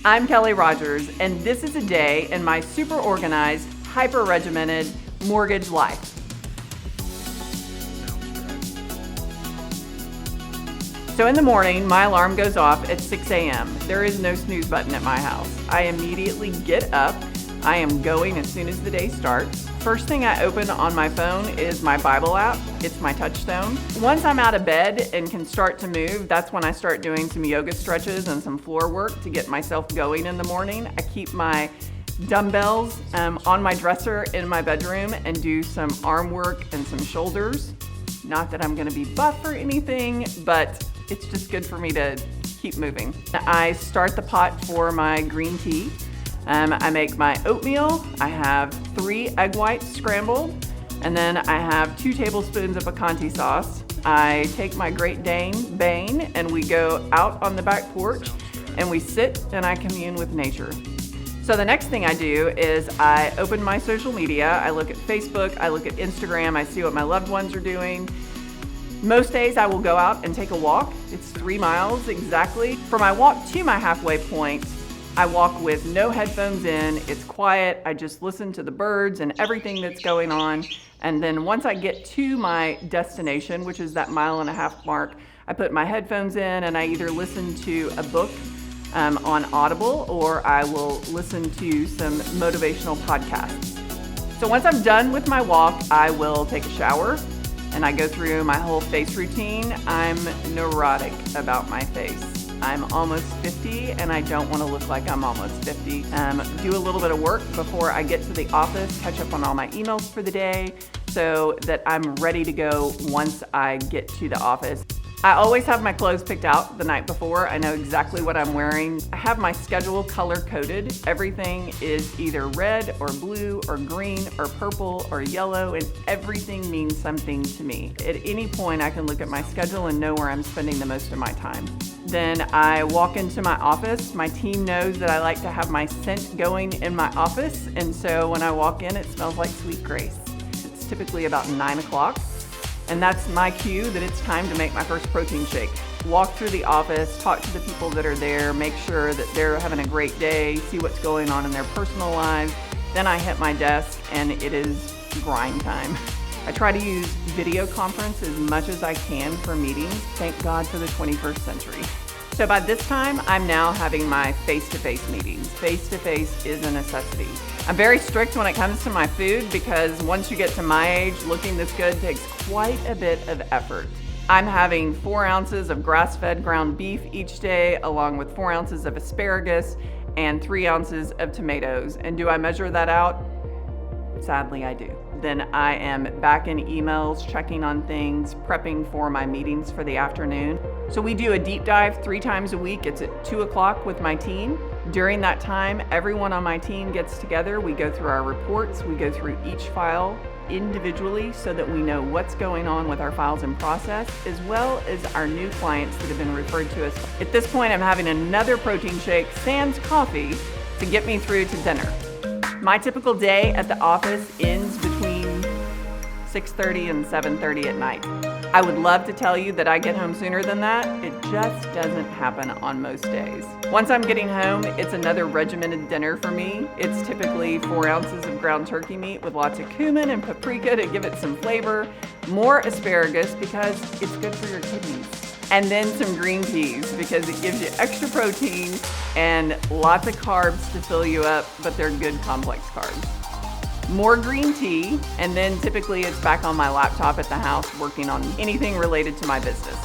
I'm Kelly Rogers, and this is a day in my super organized, hyper regimented mortgage life. So in the morning, my alarm goes off at 6 a.m. There is no snooze button at my house. I immediately get up. I am going as soon as the day starts. First thing I open on my phone is my Bible app. It's my touchstone. Once I'm out of bed and can start to move, that's when I start doing some yoga stretches and some floor work to get myself going in the morning. I keep my dumbbells on my dresser in my bedroom and do some arm work and some shoulders. Not that I'm gonna be buff or anything, but it's just good for me to keep moving. I start the pot for my green tea. I make my oatmeal. I have 3 egg whites scrambled, and then I have 2 tablespoons of picante sauce. I take my Great Dane, Bane, and we go out on the back porch and we sit and I commune with nature. So the next thing I do is I open my social media. I look at Facebook, I look at Instagram, I see what my loved ones are doing. Most days I will go out and take a walk. It's 3 miles exactly. For my walk to my halfway point, I walk with no headphones in, it's quiet, I just listen to the birds and everything that's going on. And then once I get to my destination, which is that 1.5 mile mark, I put my headphones in and I either listen to a book on Audible or I will listen to some motivational podcasts. So once I'm done with my walk, I will take a shower and I go through my whole face routine. I'm neurotic about my face. I'm almost 50 and I don't want to look like I'm almost 50. Do a little bit of work before I get to the office, catch up on all my emails for the day so that I'm ready to go once I get to the office. I always have my clothes picked out the night before. I know exactly what I'm wearing. I have my schedule color-coded. Everything is either red or blue or green or purple or yellow, and everything means something to me. At any point, I can look at my schedule and know where I'm spending the most of my time. Then I walk into my office. My team knows that I like to have my scent going in my office, and so when I walk in, it smells like Sweet Grace. It's typically about 9 o'clock. And that's my cue that it's time to make my first protein shake. Walk through the office, talk to the people that are there, make sure that they're having a great day, see what's going on in their personal lives. Then I hit my desk and it is grind time. I try to use video conference as much as I can for meetings. Thank God for the 21st century. So by this time, I'm now having my face-to-face meetings. Face-to-face is a necessity. I'm very strict when it comes to my food because once you get to my age, looking this good takes quite a bit of effort. I'm having 4 ounces of grass-fed ground beef each day, along with 4 ounces of asparagus and 3 ounces of tomatoes. And do I measure that out? Sadly, I do. Then I am back in emails, checking on things, prepping for my meetings for the afternoon. So we do a deep dive 3 times a week. It's at 2 o'clock with my team. During that time, everyone on my team gets together. We go through our reports. We go through each file individually so that we know what's going on with our files in process, as well as our new clients that have been referred to us. At this point, I'm having another protein shake, sans coffee, to get me through to dinner. My typical day at the office ends between 6:30 and 7:30 at night. I would love to tell you that I get home sooner than that. It just doesn't happen on most days. Once I'm getting home, it's another regimented dinner for me. It's typically 4 ounces of ground turkey meat with lots of cumin and paprika to give it some flavor, more asparagus because it's good for your kidneys, and then some green peas because it gives you extra protein and lots of carbs to fill you up, but they're good complex carbs. More green tea, and then typically it's back on my laptop at the house working on anything related to my business.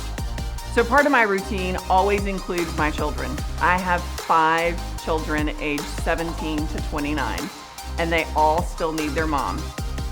So part of my routine always includes my children. I have 5 children aged 17 to 29, and they all still need their mom.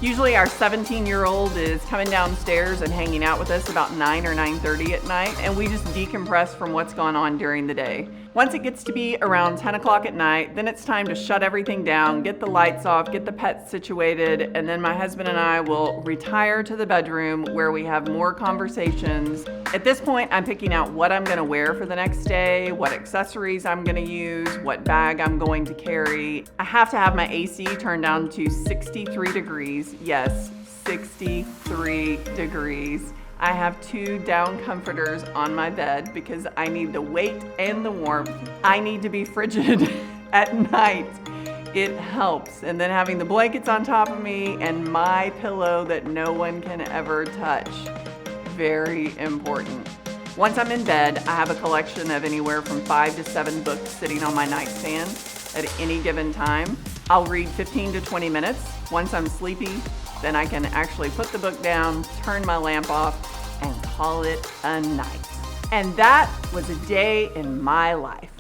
Usually our 17-year-old is coming downstairs and hanging out with us about 9 or 9:30 at night, and we just decompress from what's gone on during the day. Once it gets to be around 10 o'clock at night, then it's time to shut everything down, get the lights off, get the pets situated, and then my husband and I will retire to the bedroom where we have more conversations. At this point, I'm picking out what I'm gonna wear for the next day, what accessories I'm gonna use, what bag I'm going to carry. I have to have my AC turned down to 63 degrees. Yes, 63 degrees. I have 2 down comforters on my bed because I need the weight and the warmth. I need to be frigid at night. It helps. And then having the blankets on top of me and my pillow that no one can ever touch. Very important. Once I'm in bed, I have a collection of anywhere from 5 to 7 books sitting on my nightstand at any given time. I'll read 15 to 20 minutes. Once I'm sleepy, then I can actually put the book down, turn my lamp off, and call it a night. And that was a day in my life.